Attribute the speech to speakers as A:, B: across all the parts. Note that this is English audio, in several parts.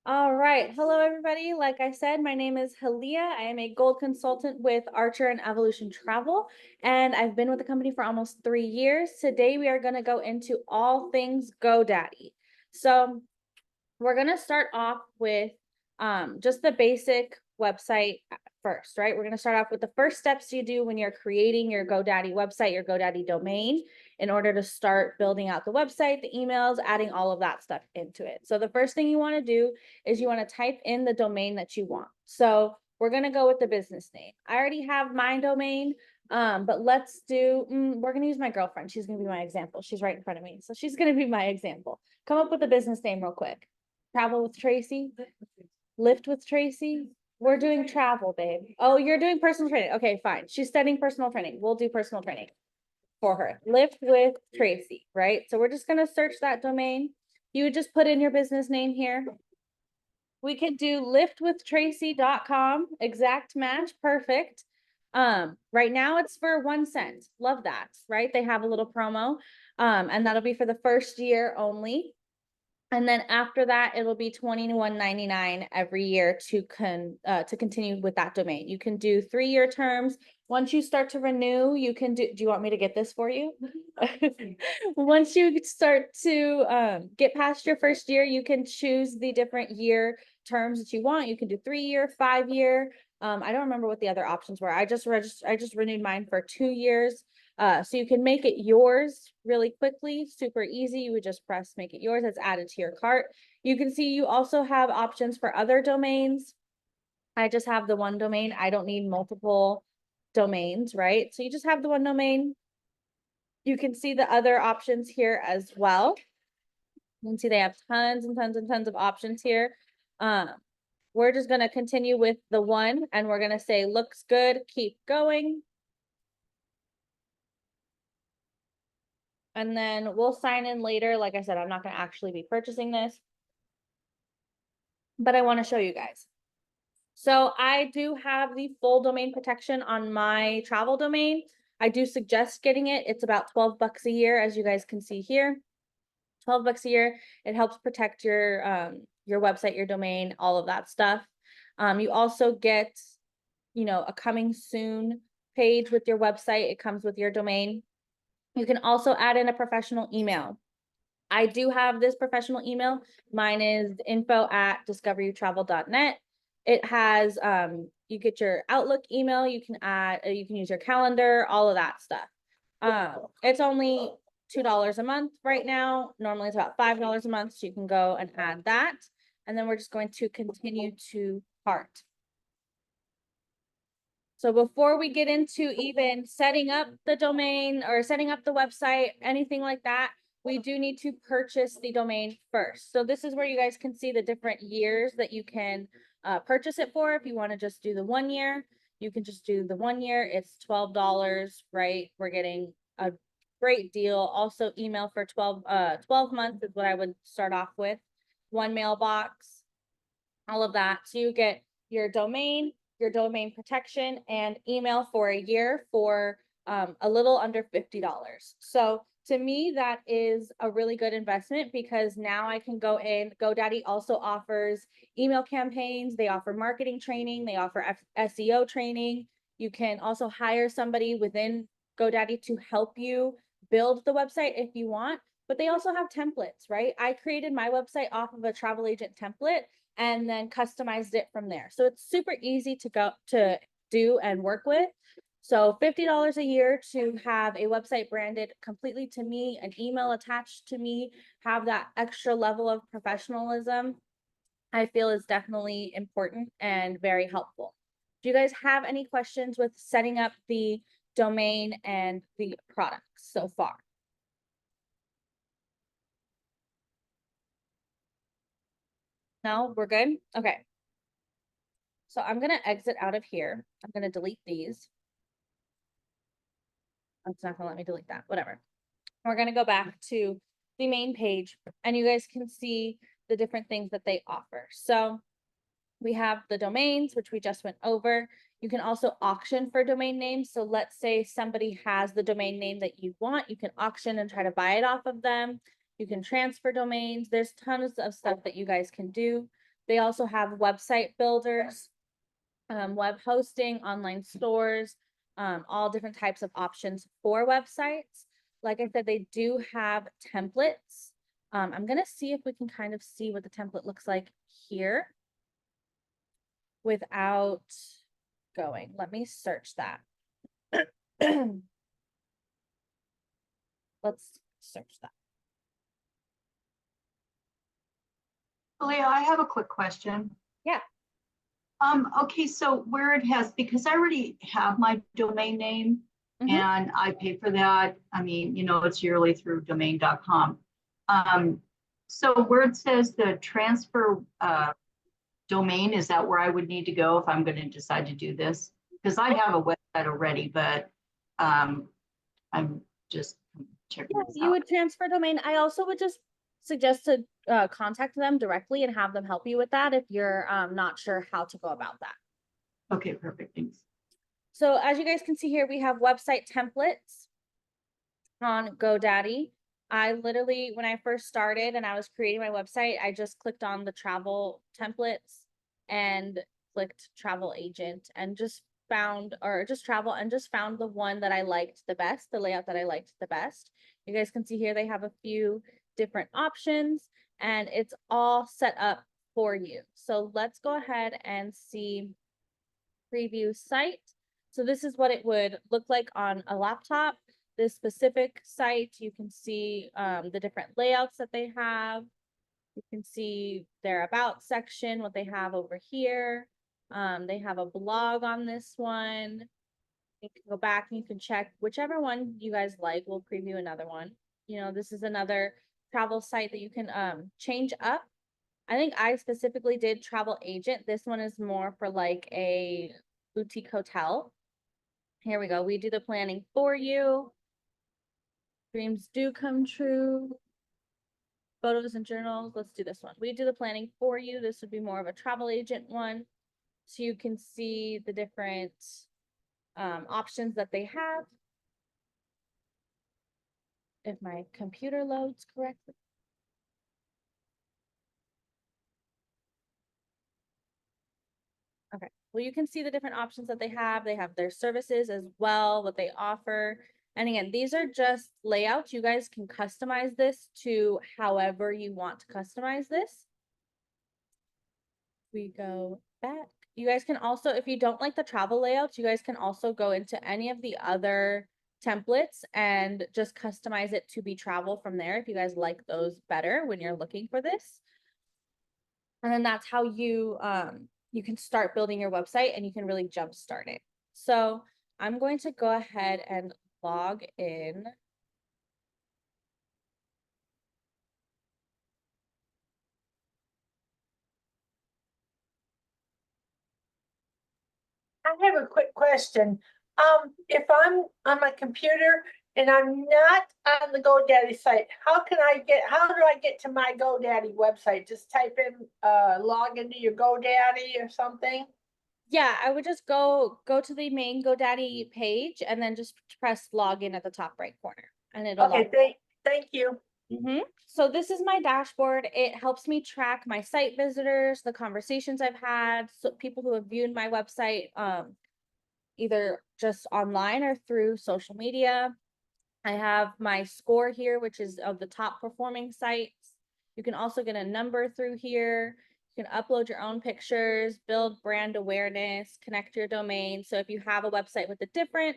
A: All right. Hello, everybody. Like I said, my name is Halia. I am a gold consultant with Archer and Evolution Travel, and I've been with the company for almost 3 years. Today, we are going to go into all things GoDaddy. So, we're going to start off with just the basic website first, right? We're going to start off with the first steps you do when you're creating your GoDaddy website, your GoDaddy domain, in order to start building out the website, the emails, adding all of that stuff into it. So the first thing you want to do is you want to type in the domain that you want. So we're going to go with the business name. I already have my domain, but let's do, we're going to use my girlfriend. She's going to be my example. She's right in front of me. So she's going to be my example. Come up with a business name real quick. Travel with Tracy? Lift with Tracy? We're doing travel, babe. Oh, you're doing personal training. Okay, fine. She's studying personal training. We'll do personal training for her. Lift with Tracy, right? So we're just going to search that domain. You would just put in your business name here. We could do liftwithtracy.com. Exact match. Perfect. Right now it's for 1 cent. Love that, right? They have a little promo. And that'll be for the first year only. And then after that, it'll be $21.99 every year to continue with that domain. You can do 3-year terms. Once you start to renew, you can do you want me to get this for you? Once you start to get past your first year, you can choose the different year terms that you want. You can do 3-year, 5-year. I don't remember what the other options were. I just renewed mine for 2 years. So you can make it yours really quickly, super easy. You would just press make it yours. It's added to your cart. You can see you also have options for other domains. I just have the one domain. I don't need multiple domains, right? So you just have the one domain. You can see the other options here as well. You can see they have tons and tons and tons of options here. We're just going to continue with the one, and we're going to say looks good, keep going. And then we'll sign in later. Like I said, I'm not going to actually be purchasing this, but I want to show you guys. So I do have the full domain protection on my travel domain. I do suggest getting it. It's about 12 bucks a year, as you guys can see here. 12 bucks a year. It helps protect your website, your domain, all of that stuff. You also get, a coming soon page with your website. It comes with your domain. You can also add in a professional email. I do have this professional email. Mine is info@discoverytravel.net. It has, you get your Outlook email, you can add, you can use your calendar, all of that stuff. It's only $2 a month right now. Normally it's about $5 a month. So you can go and add that. And then we're just going to continue to cart. So before we get into even setting up the domain or setting up the website, anything like that, we do need to purchase the domain first. So this is where you guys can see the different years that you can purchase it for. If you want to just do the 1 year, you can just do the 1 year. It's $12, right? We're getting a great deal. Also email for 12 months is what I would start off with. 1 mailbox, all of that. So you get your domain protection, and email for a year for a little under $50. So to me, that is a really good investment because now I can go in. GoDaddy also offers email campaigns. They offer marketing training. They offer SEO training. You can also hire somebody within GoDaddy to help you build the website if you want. But they also have templates, right? I created my website off of a travel agent template and then customized it from there. So it's super easy to go to do and work with. So $50 a year to have a website branded completely to me, an email attached to me, have that extra level of professionalism, I feel is definitely important and very helpful. Do you guys have any questions with setting up the domain and the products so far? No, we're good? Okay. So I'm going to exit out of here. I'm going to delete these. It's not going to let me delete that. Whatever. We're going to go back to the main page and you guys can see the different things that they offer. So we have the domains, which we just went over. You can also auction for domain names. So let's say somebody has the domain name that you want. You can auction and try to buy it off of them. You can transfer domains. There's tons of stuff that you guys can do. They also have website builders, web hosting, online stores, all different types of options for websites. Like I said, they do have templates. I'm gonna see if we can kind of see what the template looks like here without going. Let me search that. Let's search that.
B: Leah, I have a quick question.
A: Yeah.
B: Okay, so where it has, because I already have my domain name and I pay for that. I mean, it's yearly through domain.com. So where it says the transfer domain, is that where I would need to go if I'm going to decide to do this? Because I have a website already, but I'm just checking
A: Yeah,
B: this
A: you
B: out.
A: would transfer domain. I also would just suggest to contact them directly and have them help you with that if you're not sure how to go about that.
B: Okay, perfect. Thanks.
A: So as you guys can see here, we have website templates on GoDaddy. I literally, when I first started and I was creating my website, I just clicked on the travel templates and clicked travel agent and just found, or just travel, and just found the one that I liked the best, the layout that I liked the best. You guys can see here, they have a few different options and it's all set up for you. So let's go ahead and see preview site. So this is what it would look like on a laptop. This specific site, you can see the different layouts that they have. You can see their about section, what they have over here. They have a blog on this one. You can go back and you can check whichever one you guys like. We'll preview another one. This is another travel site that you can change up. I think I specifically did travel agent. This one is more for like a boutique hotel. Here we go. We do the planning for you. Dreams do come true. Photos and journals. Let's do this one. We do the planning for you. This would be more of a travel agent one. So you can see the different options that they have. If my computer loads correctly. Okay, well, you can see the different options that they have. They have their services as well, what they offer. And again, these are just layouts. You guys can customize this to however you want to customize this. We go back. You guys can also, if you don't like the travel layouts, you guys can also go into any of the other templates and just customize it to be travel from there if you guys like those better when you're looking for this. And then that's how you can start building your website and you can really jumpstart it. So I'm going to go ahead and log in.
C: I have a quick question. If I'm on my computer and I'm not on the GoDaddy site, how do I get to my GoDaddy website? Just type in, log into your GoDaddy or something?
A: Yeah, I would just go to the main GoDaddy page and then just press login at the top right corner and it'll log.
C: Okay, thank you.
A: So this is my dashboard. It helps me track my site visitors, the conversations I've had, so people who have viewed my website, either just online or through social media. I have my score here, which is of the top performing sites. You can also get a number through here. You can upload your own pictures, build brand awareness, connect your domain. So if you have a website with a different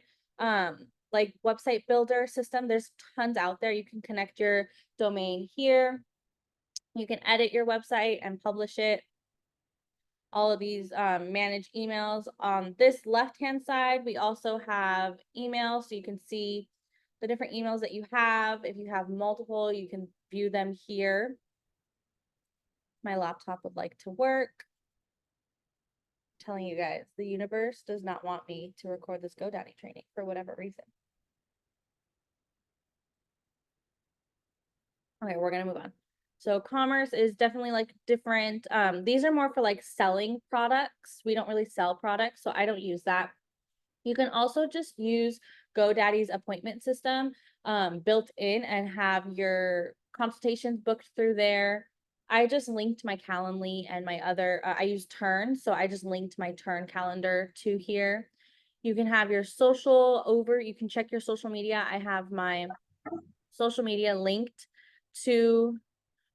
A: like website builder system, there's tons out there. You can connect your domain here. You can edit your website and publish it. All of these manage emails. On this left-hand side, we also have emails, so you can see the different emails that you have. If you have multiple, you can view them here. My laptop would like to work. I'm telling you guys, the universe does not want me to record this GoDaddy training for whatever reason. Okay, we're gonna move on. So commerce is definitely like different. These are more for like selling products. We don't really sell products, so I don't use that. You can also just use GoDaddy's appointment system built in and have your consultations booked through there. I just linked my Calendly and my other, I use Turn, so I just linked my Turn calendar to here. You can have your social over, you can check your social media. I have my social media linked to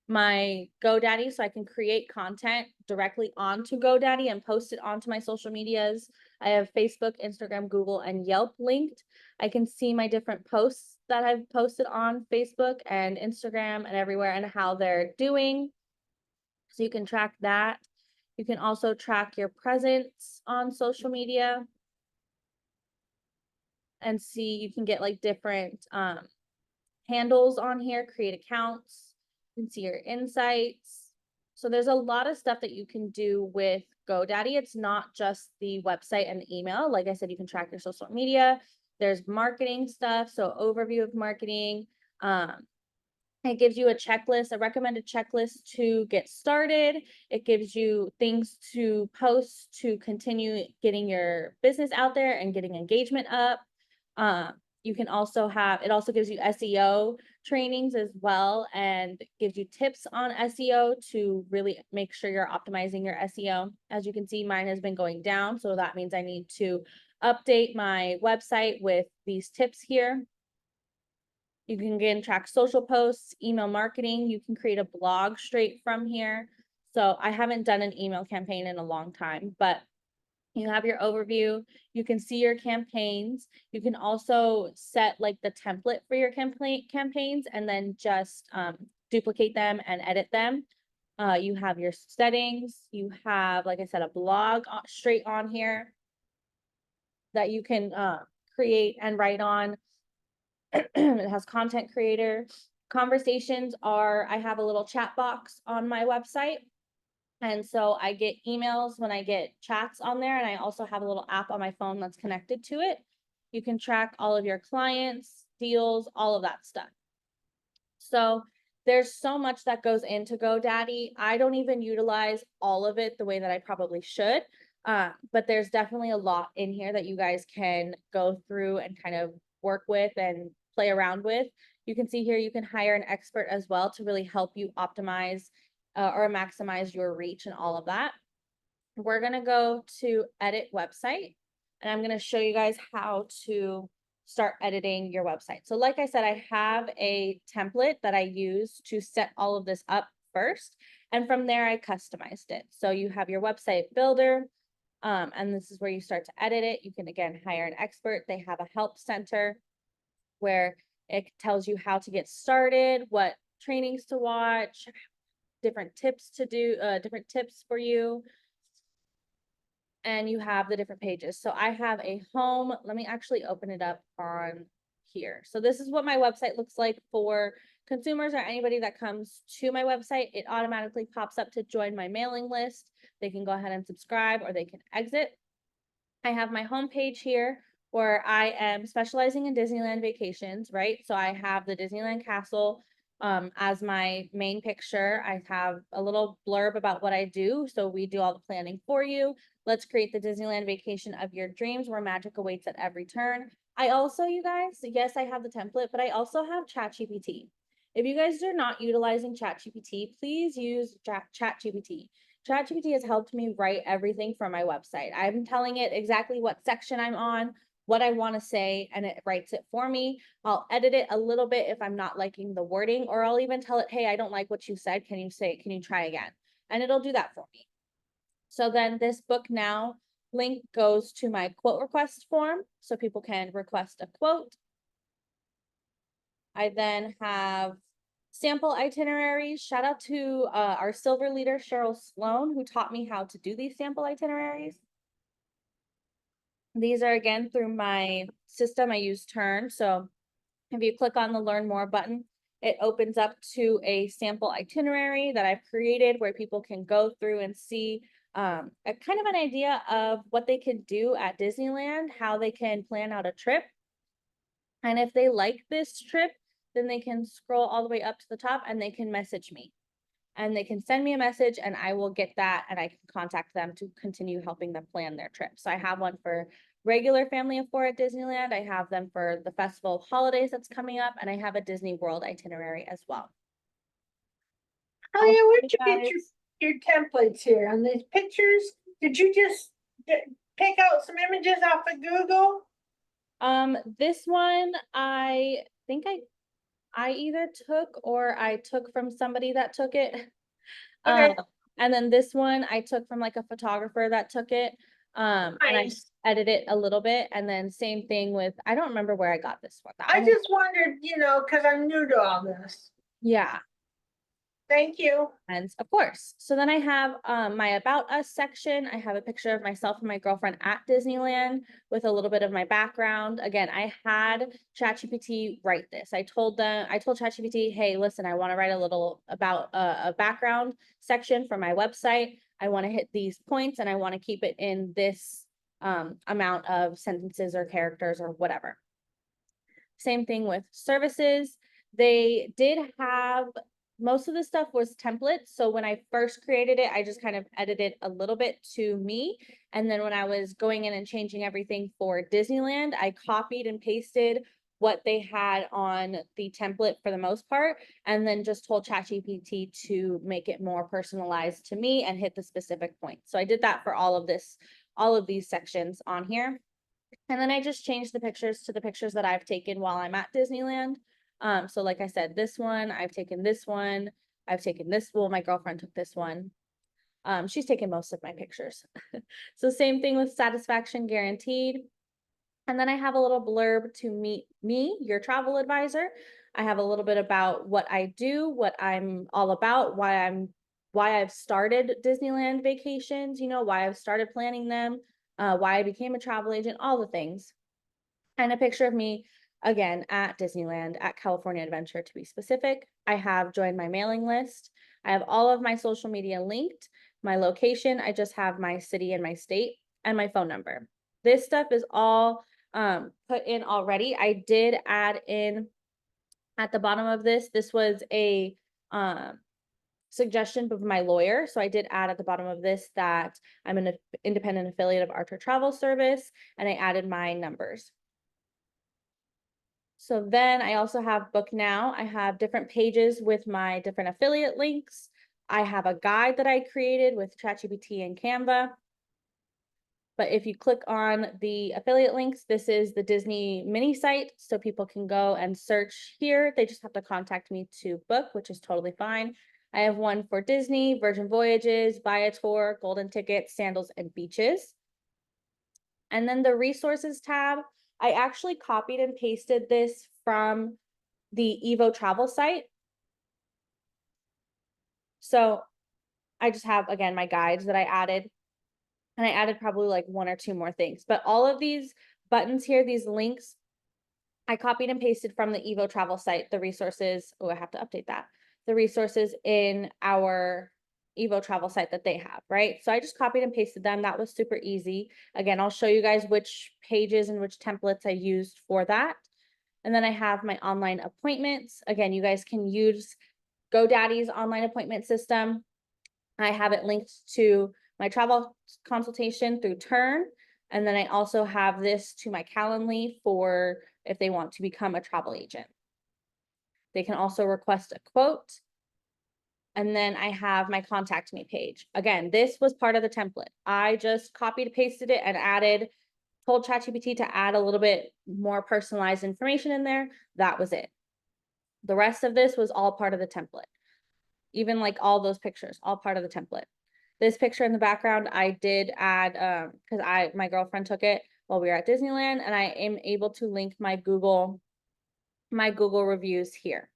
A: my GoDaddy, so I can create content directly onto GoDaddy and post it onto my social medias. I have Facebook, Instagram, Google, and Yelp linked. I can see my different posts that I've posted on Facebook and Instagram and everywhere and how they're doing. So you can track that. You can also track your presence on social media and see, you can get like different handles on here, create accounts. You can see your insights. So there's a lot of stuff that you can do with GoDaddy. It's not just the website and the email. Like I said, you can track your social media. There's marketing stuff, so overview of marketing. It gives you a checklist, a recommended checklist to get started. It gives you things to post to continue getting your business out there and getting engagement up. You can also have, it also gives you SEO trainings as well, and gives you tips on SEO to really make sure you're optimizing your SEO. As you can see, mine has been going down, so that means I need to update my website with these tips here. You can again track social posts, email marketing. You can create a blog straight from here. So I haven't done an email campaign in a long time, but you have your overview. You can see your campaigns. You can also set like the template for your campaigns and then just duplicate them and edit them. You have your settings. You have, like I said, a blog straight on here that you can create and write on. It has content creator. Conversations are, I have a little chat box on my website. And so I get emails when I get chats on there. And I also have a little app on my phone that's connected to it. You can track all of your clients, deals, all of that stuff. So there's so much that goes into GoDaddy. I don't even utilize all of it the way that I probably should. But there's definitely a lot in here that you guys can go through and kind of work with and play around with. You can see here, you can hire an expert as well to really help you optimize or maximize your reach and all of that. We're going to go to edit website, and I'm going to show you guys how to start editing your website. So like I said, I have a template that I use to set all of this up first. And from there, I customized it. So you have your website builder, and this is where you start to edit it. You can, again, hire an expert. They have a help center where it tells you how to get started, what trainings to watch, different tips to do, different tips for you. And you have the different pages. So I have a home. Let me actually open it up on here. So this is what my website looks like for consumers or anybody that comes to my website. It automatically pops up to join my mailing list. They can go ahead and subscribe or they can exit. I have my home page here where I am specializing in Disneyland vacations, right? So I have the Disneyland Castle as my main picture. I have a little blurb about what I do. So we do all the planning for you. Let's create the Disneyland vacation of your dreams where magic awaits at every turn. I also, you guys, yes, I have the template, but I also have ChatGPT. If you guys are not utilizing ChatGPT, please use ChatGPT. ChatGPT has helped me write everything for my website. I'm telling it exactly what section I'm on, what I want to say, and it writes it for me. I'll edit it a little bit if I'm not liking the wording, or I'll even tell it, hey, I don't like what you said. Can you try again? And it'll do that for me. So then this book now link goes to my quote request form so people can request a quote. I then have sample itineraries. Shout out to our silver leader, Cheryl Sloan, who taught me how to do these sample itineraries. These are again through my system. I use Turn. So if you click on the learn more button, it opens up to a sample itinerary that I've created where people can go through and see a kind of an idea of what they could do at Disneyland, how they can plan out a trip. And if they like this trip, then they can scroll all the way up to the top and they can message me. And they can send me a message and I will get that and I can contact them to continue helping them plan their trip. So I have one for regular family of 4 at Disneyland. I have them for the Festival of Holidays that's coming up, and I have a Disney World itinerary as well.
C: Oh yeah,
A: show
C: where'd
A: you
C: you get
A: guys.
C: your templates here on these pictures? Did you just pick out some images off of Google?
A: This one, I think I either took or I took from somebody that took it.
C: Okay.
A: And then this one I took from like a photographer that took it. And I
C: Nice.
A: edited it a little bit. And then same thing with, I don't remember where I got this one. That
C: I
A: one,
C: just wondered, because I'm new to all this.
A: yeah.
C: Thank you.
A: And of course, so then I have my About Us section. I have a picture of myself and my girlfriend at Disneyland with a little bit of my background. Again, I had ChatGPT write this. I told ChatGPT, hey, listen, I want to write a little about a background section for my website. I want to hit these points and I want to keep it in this amount of sentences or characters or whatever. Same thing with services. They did have most of the stuff was templates. So when I first created it, I just kind of edited a little bit to me. And then when I was going in and changing everything for Disneyland, I copied and pasted what they had on the template for the most part, and then just told ChatGPT to make it more personalized to me and hit the specific points. So I did that for all of these sections on here. And then I just changed the pictures to the pictures that I've taken while I'm at Disneyland. So like I said, this one, I've taken this one, I've taken this, well, my girlfriend took this one. She's taken most of my pictures. So same thing with satisfaction guaranteed. And then I have a little blurb to meet me, your travel advisor. I have a little bit about what I do, what I'm all about, why I've started Disneyland vacations, why I've started planning them, why I became a travel agent, all the things. And a picture of me again at Disneyland, at California Adventure to be specific. I have joined my mailing list. I have all of my social media linked. My location, I just have my city and my state and my phone number. This stuff is all put in already. I did add in at the bottom of this was a suggestion of my lawyer. So I did add at the bottom of this that I'm an independent affiliate of Archer Travel Service, and I added my numbers. So then I also have Book Now. I have different pages with my different affiliate links. I have a guide that I created with ChatGPT and Canva. But if you click on the affiliate links, this is the Disney mini site. So people can go and search here. They just have to contact me to book, which is totally fine. I have one for Disney, Virgin Voyages, Viator, Golden Tickets, Sandals, and Beaches. And then the resources tab, I actually copied and pasted this from the Evo travel site. So I just have, again, my guides that I added, and I added probably like one or two more things, but all of these buttons here, these links, I copied and pasted from the Evo travel site, the resources. Oh, I have to update that. The resources in our Evo travel site that they have, right? So I just copied and pasted them. That was super easy. Again, I'll show you guys which pages and which templates I used for that. And then I have my online appointments. Again, you guys can use GoDaddy's online appointment system. I have it linked to my travel consultation through Turn. And then I also have this to my Calendly for if they want to become a travel agent. They can also request a quote. And then I have my contact me page. Again, this was part of the template. I just copied, pasted it, and told ChatGPT to add a little bit more personalized information in there. That was it. The rest of this was all part of the template. Even like all those pictures, all part of the template. This picture in the background, I did add, because my girlfriend took it while we were at Disneyland, and I am able to link my Google reviews here.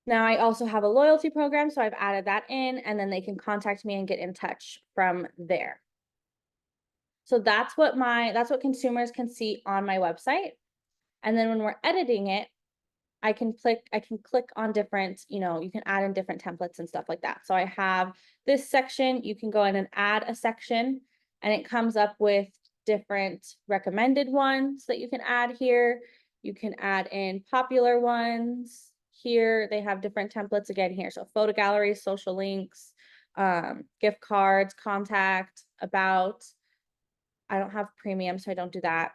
A: Now I also have a loyalty program, so I've added that in, and then they can contact me and get in touch from there. So that's what consumers can see on my website. And then when we're editing it, I can click on different, you can add in different templates and stuff like that. So I have this section, you can go in and add a section, and it comes up with different recommended ones that you can add here. You can add in popular ones here. They have different templates again here. So photo galleries, social links, gift cards, contact, about. I don't have premium, so I don't do that.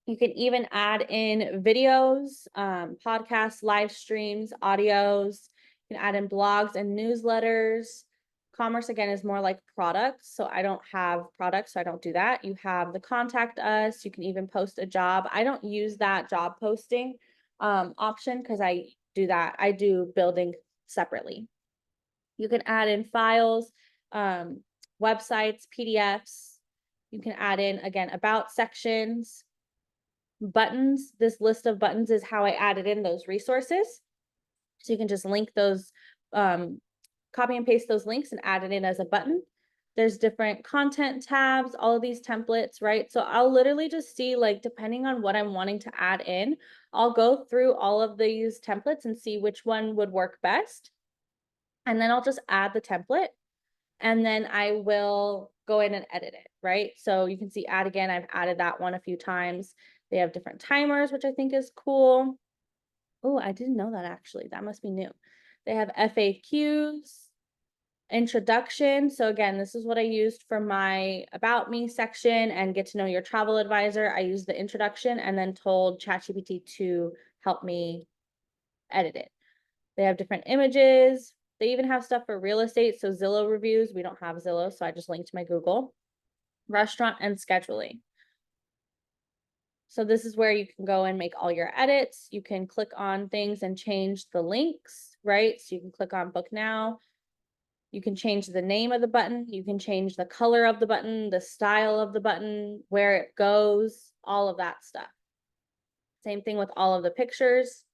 A: You can even add in videos, podcasts, live streams, audios. You can add in blogs and newsletters. Commerce, again, is more like products. So I don't have products, so I don't do that. You have the contact us. You can even post a job. I don't use that job posting option because I do that. I do building separately. You can add in files, websites, PDFs. You can add in, again, about sections, buttons. This list of buttons is how I added in those resources. So you can just link those, copy and paste those links and add it in as a button. There's different content tabs, all of these templates, right? So I'll literally just see, like, depending on what I'm wanting to add in, I'll go through all of these templates and see which one would work best. And then I'll just add the template, and then I will go in and edit it, right? So you can see add again, I've added that one a few times. They have different timers, which I think is cool. Oh, I didn't know that actually. That must be new. They have FAQs, introduction. So again, this is what I used for my about me section and get to know your travel advisor. I used the introduction and then told ChatGPT to help me edit it. They have different images. They even have stuff for real estate. So Zillow reviews. We don't have Zillow, so I just linked to my Google. Restaurant and scheduling. So this is where you can go and make all your edits. You can click on things and change the links, right? So you can click on book now. You can change the name of the button. You can change the color of the button, the style of the button, where it goes, all of that stuff. Same thing with all of the pictures.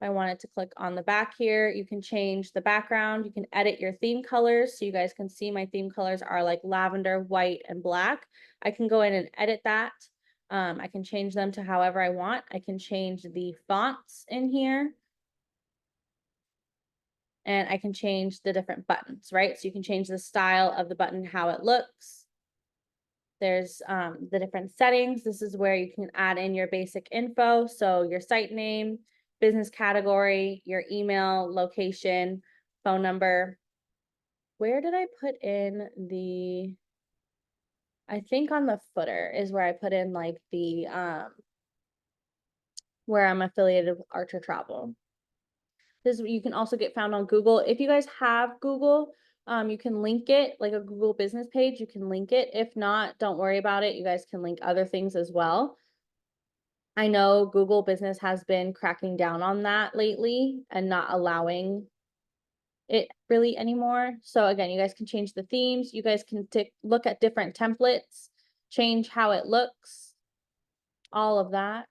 A: If I wanted to click on the back here, you can change the background. You can edit your theme colors. So you guys can see my theme colors are like lavender, white, and black. I can go in and edit that. I can change them to however I want. I can change the fonts in here. And I can change the different buttons, right? So you can change the style of the button, how it looks. There's the different settings. This is where you can add in your basic info. So your site name, business category, your email, location, phone number. Where did I put in the, I think on the footer is where I put in like the, where I'm affiliated with Archer Travel. This you can also get found on Google. If you guys have Google, you can link it, like a Google business page, you can link it. If not, don't worry about it. You guys can link other things as well. I know Google Business has been cracking down on that lately and not allowing it really anymore. So again, you guys can change the themes. You guys can look at different templates, change how it looks, all of that.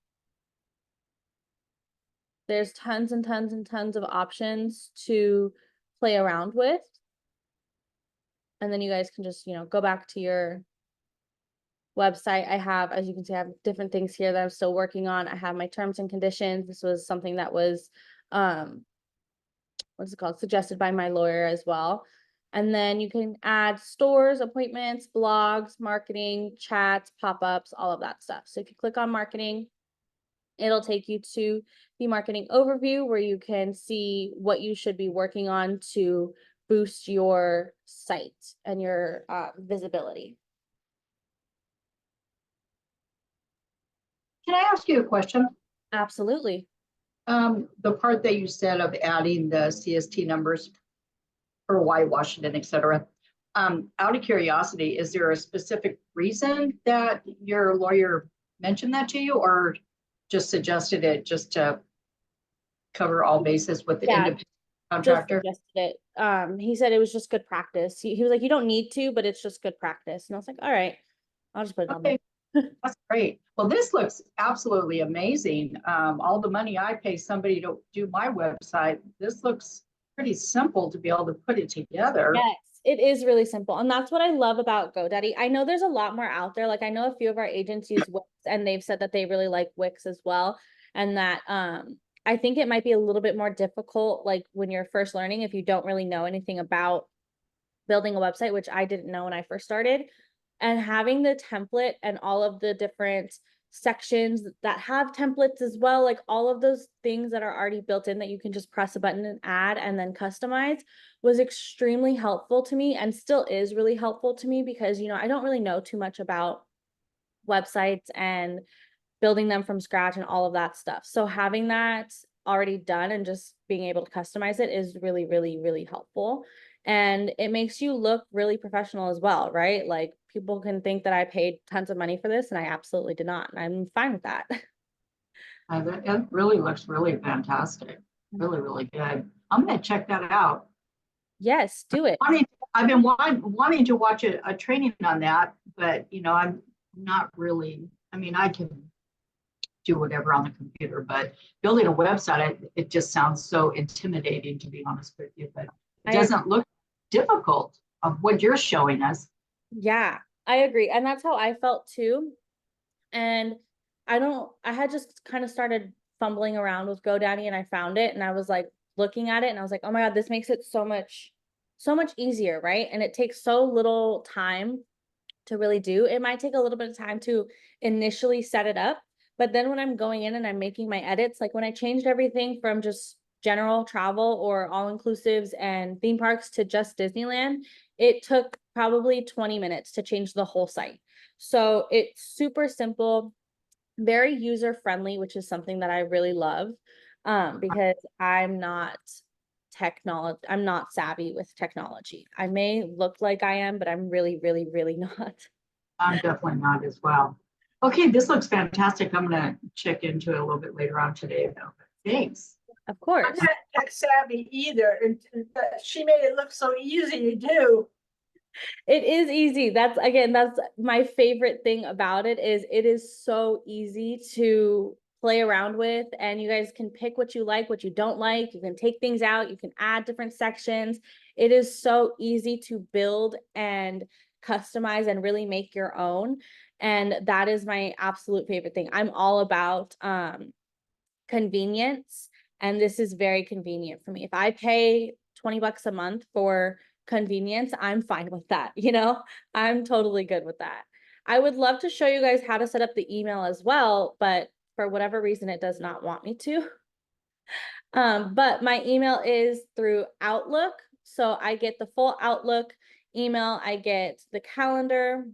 A: There's tons and tons and tons of options to play around with. And then you guys can just, go back to your website. I have, as you can see, I have different things here that I'm still working on. I have my terms and conditions. This was something that was, what's it called? Suggested by my lawyer as well. And then you can add stores, appointments, blogs, marketing, chats, pop-ups, all of that stuff. So if you click on marketing, it'll take you to the marketing overview where you can see what you should be working on to boost your site and your visibility.
B: Can I ask you a question?
A: Absolutely.
B: The part that you said of adding the CST numbers for Hawaii, Washington, et cetera. Out of curiosity, is there a specific reason that your lawyer mentioned that to you, or just suggested it just to cover all bases with the independent contractor?
A: Just suggested it. He said it was just good practice. He was like, you don't need to, but it's just good practice. And I was like, all right, I'll just put it on there.
B: That's great. Well, this looks absolutely amazing. All the money I pay somebody to do my website, this looks pretty simple to be able to put it together.
A: Yes, it is really simple. And that's what I love about GoDaddy. I know there's a lot more out there. Like I know a few of our agents use Wix and they've said that they really like Wix as well. And that I think it might be a little bit more difficult, like when you're first learning, if you don't really know anything about building a website, which I didn't know when I first started. And having the template and all of the different sections that have templates as well, like all of those things that are already built in that you can just press a button and add and then customize was extremely helpful to me and still is really helpful to me because, I don't really know too much about websites and building them from scratch and all of that stuff. So having that already done and just being able to customize it is really, really, really helpful. And it makes you look really professional as well, right? Like people can think that I paid tons of money for this and I absolutely did not. And I'm fine with that.
B: It really looks really fantastic. Really, really good. I'm gonna check that out.
A: Yes, do it.
B: I've been wanting to watch a training on that, but I'm not really, I mean, I can do whatever on the computer, but building a website, it just sounds so intimidating, to be honest with you, but it doesn't look difficult of what you're showing us.
A: Yeah, I agree. And that's how I felt too. And I had just kind of started fumbling around with GoDaddy and I found it and I was like looking at it and I was like, oh my God, this makes it so much easier, right? And it takes so little time to really do. It might take a little bit of time to initially set it up, but then when I'm going in and I'm making my edits, like when I changed everything from just general travel or all inclusives and theme parks to just Disneyland, it took probably 20 minutes to change the whole site. So it's super simple, very user friendly, which is something that I really love, because I'm not savvy with technology. I may look like I am, but I'm really, really, really not.
B: I'm definitely not as well. Okay, this looks fantastic. I'm gonna check into it a little bit later on today, though. Thanks.
A: Of
C: I'm
A: course.
C: not tech savvy either, and she made it look so easy to do.
A: It is easy. That's my favorite thing about it is it is so easy to play around with, and you guys can pick what you like, what you don't like. You can take things out, you can add different sections. It is so easy to build and customize and really make your own. And that is my absolute favorite thing. I'm all about convenience, and this is very convenient for me. If I pay 20 bucks a month for convenience, I'm fine with that. I'm totally good with that. I would love to show you guys how to set up the email as well, but for whatever reason, it does not want me to. But my email is through Outlook. So I get the full Outlook email. I get the calendar.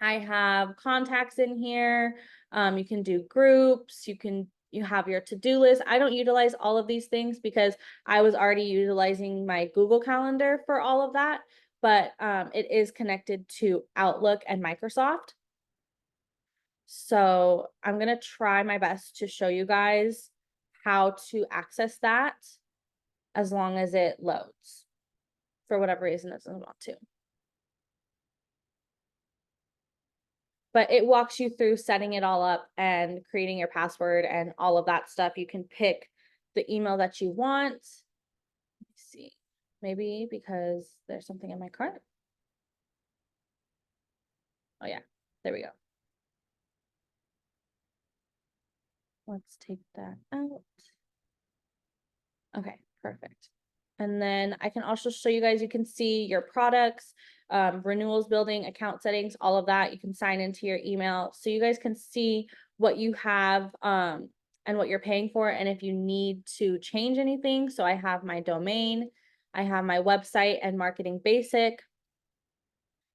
A: I have contacts in here. You can do groups. You have your to-do list. I don't utilize all of these things because I was already utilizing my Google Calendar for all of that, but it is connected to Outlook and Microsoft. So I'm going to try my best to show you guys how to access that as long as it loads. For whatever reason, it doesn't want to. But it walks you through setting it all up and creating your password and all of that stuff. You can pick the email that you want. Let me see, maybe because there's something in my cart. Oh yeah, there we go. Let's take that out. Okay, perfect. And then I can also show you guys, you can see your products, renewals building, account settings, all of that. You can sign into your email so you guys can see what you have and what you're paying for. And if you need to change anything, so I have my domain, I have my website and marketing basic.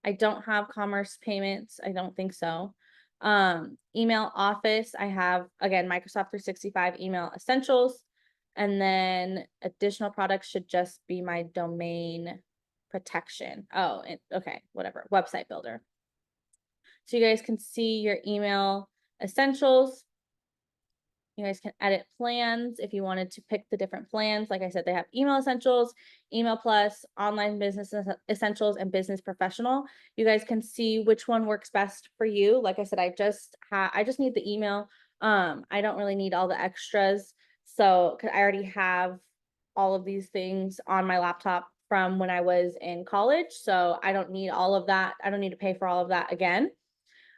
A: I don't have commerce payments. I don't think so. Email office, I have, again, Microsoft 365 email essentials. And then additional products should just be my domain protection. Oh, okay, whatever, website builder. So you guys can see your email essentials. You guys can edit plans if you wanted to pick the different plans. Like I said, they have email essentials, email plus, online business essentials, and business professional. You guys can see which one works best for you. Like I said, I just need the email. I don't really need all the extras. So, cause I already have all of these things on my laptop from when I was in college. So I don't need all of that. I don't need to pay for all of that again.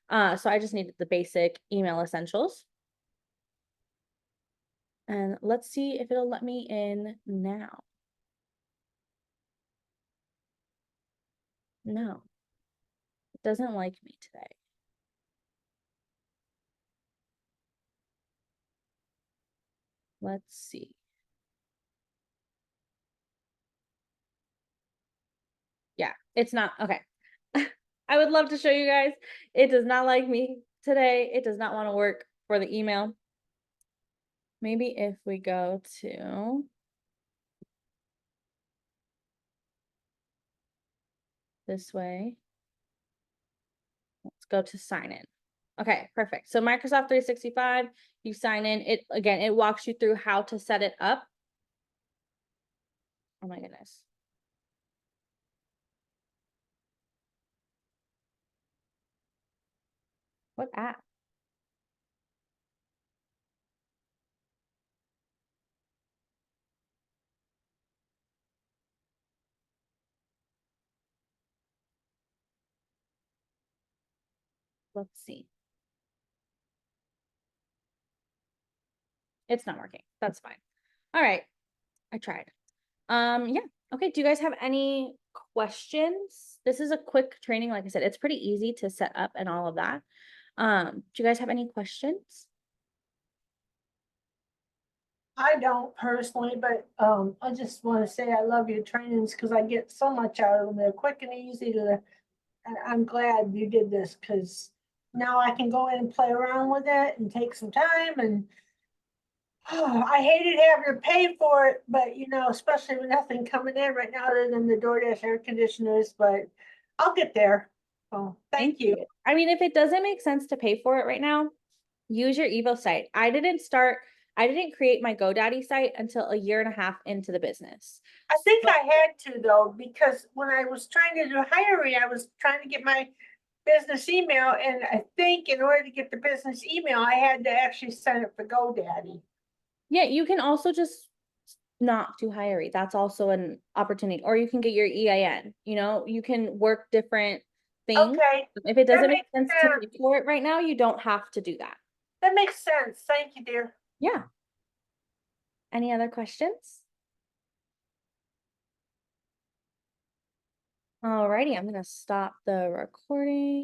A: So I just needed the basic email essentials. And let's see if it'll let me in now. No, it doesn't like me today. Let's see. Yeah, it's not, okay. I would love to show you guys. It does not like me today. It does not want to work for the email. maybe if we go to this way, let's go to sign in. Okay, perfect. So Microsoft 365, you sign in. It again, it walks you through how to set it up. Oh my goodness. What app? Let's see. It's not working. That's fine. All right. I tried. Yeah. Okay. Do you guys have any questions? This is a quick training. Like I said, it's pretty easy to set up and all of that. Do you guys have any questions?
C: I don't personally, but I just want to say I love your trainings because I get so much out of them. They're quick and easy to, and I'm glad you did this because now I can go in and play around with it and take some time and I hated having to pay for it, but you know, especially with nothing coming in right now other than the DoorDash air conditioners, but I'll get there. Oh, thank you.
A: I mean, if it doesn't make sense to pay for it right now, use your Evo site. I didn't create my GoDaddy site until a year and a half into the business.
C: I think I had to though, because when I was trying to do hiring, I was trying to get my business email, and I think in order to get the business email, I had to actually sign up for GoDaddy.
A: Yeah, you can also just not do Hiree. That's also an opportunity. Or you can get your EIN. You know, you can work different things.
C: Okay,
A: If it doesn't make
C: makes
A: sense to
C: sense.
A: pay for it right now, you don't have to do that.
C: that makes sense. Thank you, dear.
A: Yeah. Any other questions? Alrighty, I'm gonna stop the recording.